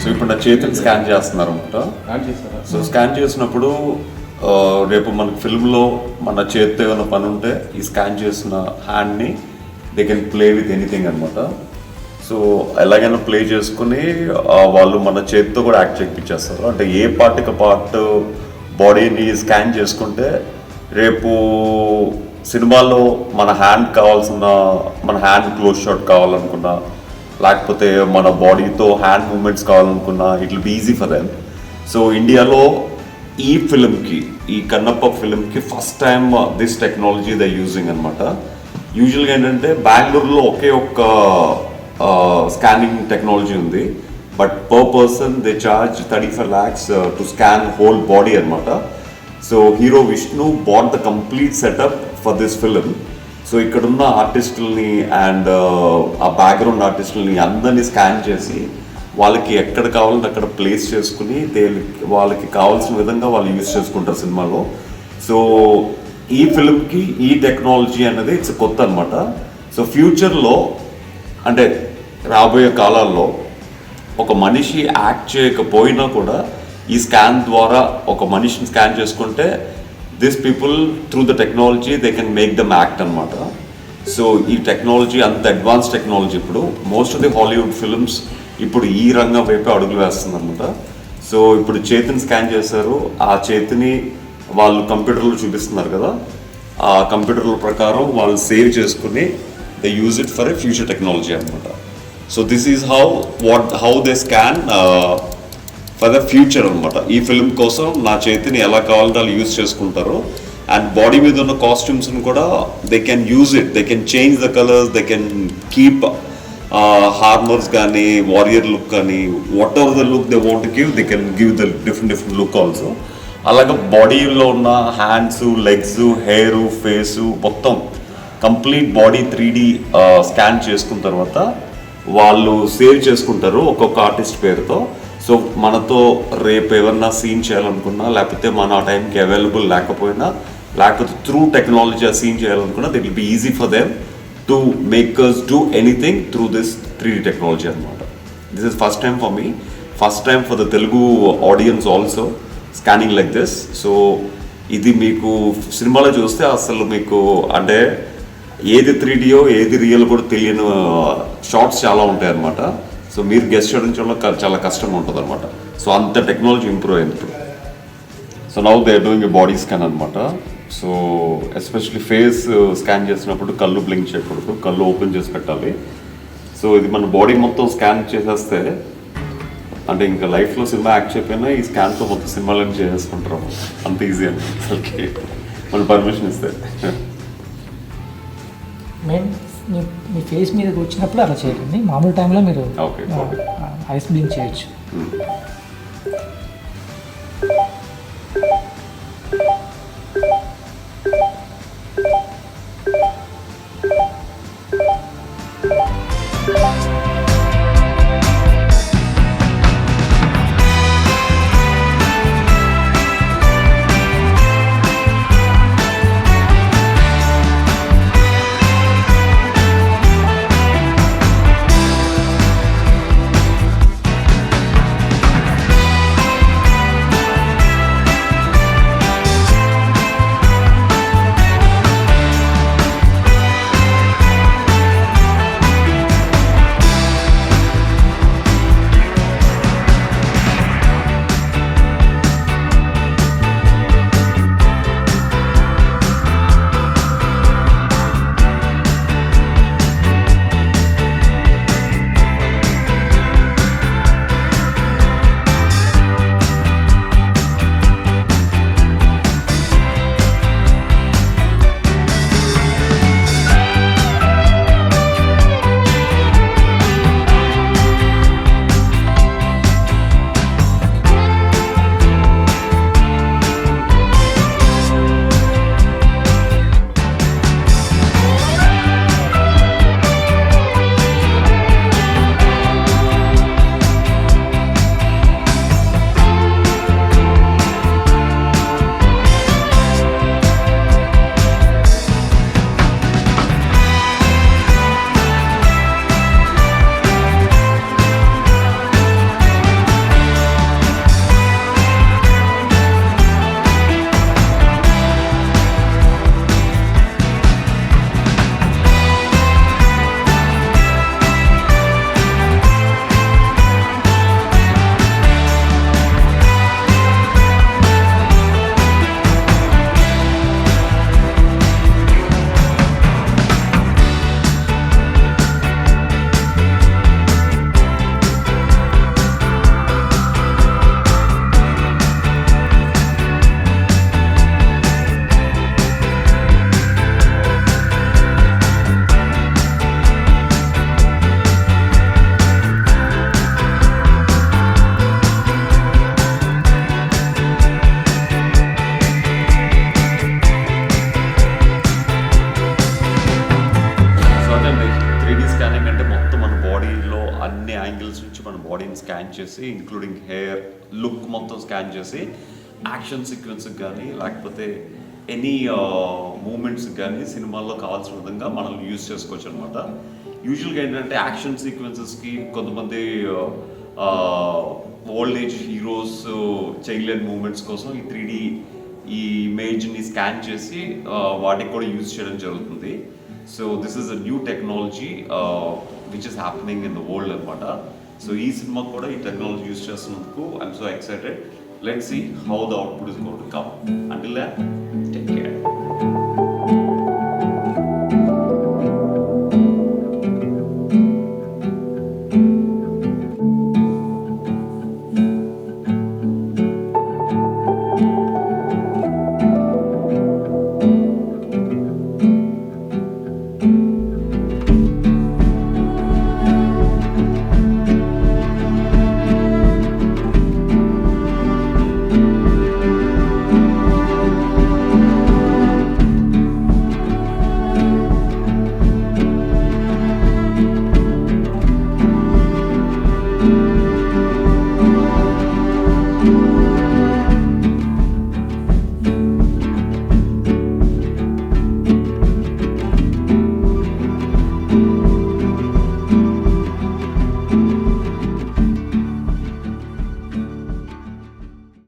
ఇప్పుడు నా చేతిని స్కాన్ చేస్తున్నారు అనమాట. సో స్కాన్ చేసినప్పుడు రేపు మనకి ఫిల్మ్లో మన చేతితో ఏమైనా పని ఉంటే ఈ స్కాన్ చేసిన హ్యాండ్ని they can play with anything అనమాట. సో ఎలాగైనా ప్లే చేసుకుని వాళ్ళు మన చేతితో కూడా యాక్ట్ చేయించేస్తారు. అంటే ఏ పార్ట్కి పార్ట్ బాడీని స్కాన్ చేసుకుంటే రేపు సినిమాలో మన హ్యాండ్ కావాల్సిన మన హ్యాండ్ క్లోజ్ షాట్ కావాలనుకున్నా, లేకపోతే మన బాడీతో హ్యాండ్ మూమెంట్స్ కావాలనుకున్నా it will be easy for them. So ఇండియాలో ఈ ఫిల్మ్కి, ఈ కన్నప్ప ఫిల్మ్కి first time this technology they using అనమాట. యూజువల్గా ఏంటంటే బెంగళూరులో ఒకే ఒక్క స్కానింగ్ టెక్నాలజీ ఉంది, but per person they charge 35 lakhs to scan whole body అనమాట. So hero Vishnu bought the complete setup for this film. So ఇక్కడున్న ఆర్టిస్టులని అండ్ ఆ బ్యాక్గ్రౌండ్ ఆర్టిస్టులని అందరినీ స్కాన్ చేసి వాళ్ళకి ఎక్కడ కావాలంటే అక్కడ ప్లేస్ చేసుకుని వాళ్ళకి కావాల్సిన విధంగా వాళ్ళు యూజ్ చేసుకుంటారు సినిమాలో. సో ఈ ఫిల్మ్కి ఈ టెక్నాలజీ అనేది ఇట్స్ కొత్త అనమాట. సో ఫ్యూచర్లో అంటే రాబోయే కాలాల్లో ఒక మనిషి యాక్ట్ చేయకపోయినా కూడా ఈ స్కాన్ ద్వారా ఒక మనిషిని స్కాన్ చేసుకుంటే this people through the technology they can make them act అనమాట. సో ఈ టెక్నాలజీ అంత అడ్వాన్స్ టెక్నాలజీ. ఇప్పుడు most of the Hollywood films ఇప్పుడు ఈ రంగం వైపే అడుగులు వేస్తుంది అనమాట. సో ఇప్పుడు చేతిని స్కాన్ చేశారు, ఆ చేతిని వాళ్ళు కంప్యూటర్లో చూపిస్తున్నారు కదా, ఆ కంప్యూటర్ల ప్రకారం వాళ్ళు సేవ్ చేసుకుని they use it for a future technology అనమాట. So this is how they scan for the future అనమాట. ఈ ఫిల్మ్ కోసం నా చేతిని ఎలా కావాలంటే వాళ్ళు యూజ్ చేసుకుంటారు. అండ్ బాడీ మీద ఉన్న కాస్ట్యూమ్స్ని కూడా they can use it, they can change the colours, they can keep armours కానీ వారియర్ లుక్ కానీ whatever the look they want give, they can give the different look also. అలాగే బాడీలో ఉన్న hands, legs, hair, face మొత్తం complete body 3D scan చేసుకున్న తర్వాత వాళ్ళు save చేసుకుంటారు ఒక్కొక్క ఆర్టిస్ట్ పేరుతో. సో మనతో రేపు ఏమన్నా సీన్ చేయాలనుకున్నా, లేకపోతే మన ఆ టైంకి అవైలబుల్ లేకపోయినా, లేకపోతే త్రూ టెక్నాలజీ ఆ సీన్ చేయాలనుకున్నా it will be easy for them to make us do anything through this 3D technology అనమాట. This is first time for me, first time for the Telugu audience also scanning like this. So ఇది మీకు సినిమాలో చూస్తే అసలు మీకు అంటే ఏది 3Dయో ఏది రియల్ కూడా తెలియని షార్ట్స్ చాలా ఉంటాయి అన్నమాట. సో మీరు గెస్ట్ చేయడం చాలా కష్టంగా ఉంటుంది అనమాట. సో అంత టెక్నాలజీ ఇంప్రూవ్ అయింది ఇప్పుడు. So now they are doing a body scan అనమాట. సో ఎస్పెషల్లీ ఫేస్ స్కాన్ చేసినప్పుడు కళ్ళు బ్లింక్ చేయకూడదు, కళ్ళు ఓపెన్ చేసి పెట్టాలి. సో ఇది మన బాడీ మొత్తం స్కాన్ చేసేస్తే అంటే ఇంకా లైఫ్లో సినిమా యాక్ట్ చేయకపోయినా ఈ స్కాన్తో మొత్తం సినిమాలను చేసేసుకుంటారు. అంత ఈజీ అండి అసలుకి మన పర్మిషన్ ఇస్తే. మీ ఫేస్ మీద వచ్చినప్పుడు అలా చేయకండి, మామూలు టైంలో మీరు ఐస్ బ్లింక్ చేయొచ్చు. చేసి ఇంక్లూడింగ్ హెయిర్ లుక్ మొత్తం స్కాన్ చేసి యాక్షన్ సీక్వెన్స్కి కానీ లేకపోతే ఎనీ మూమెంట్స్కి కానీ సినిమాల్లో కావాల్సిన విధంగా మనం యూజ్ చేసుకోవచ్చు అనమాట. యూజువల్గా ఏంటంటే యాక్షన్ సీక్వెన్సెస్కి కొంతమంది ఓల్డ్ ఏజ్ హీరోస్ చేయలేని మూమెంట్స్ కోసం ఈ 3D ఈ ఇమేజ్ని స్కాన్ చేసి వాటికి కూడా యూజ్ చేయడం జరుగుతుంది. So this is a new technology which is happening in the world అనమాట. సో ఈ సినిమాకి కూడా ఈ టెక్నాలజీ యూజ్ చేస్తున్నందుకు I'm so excited. Let's see how the output is going to come. Until then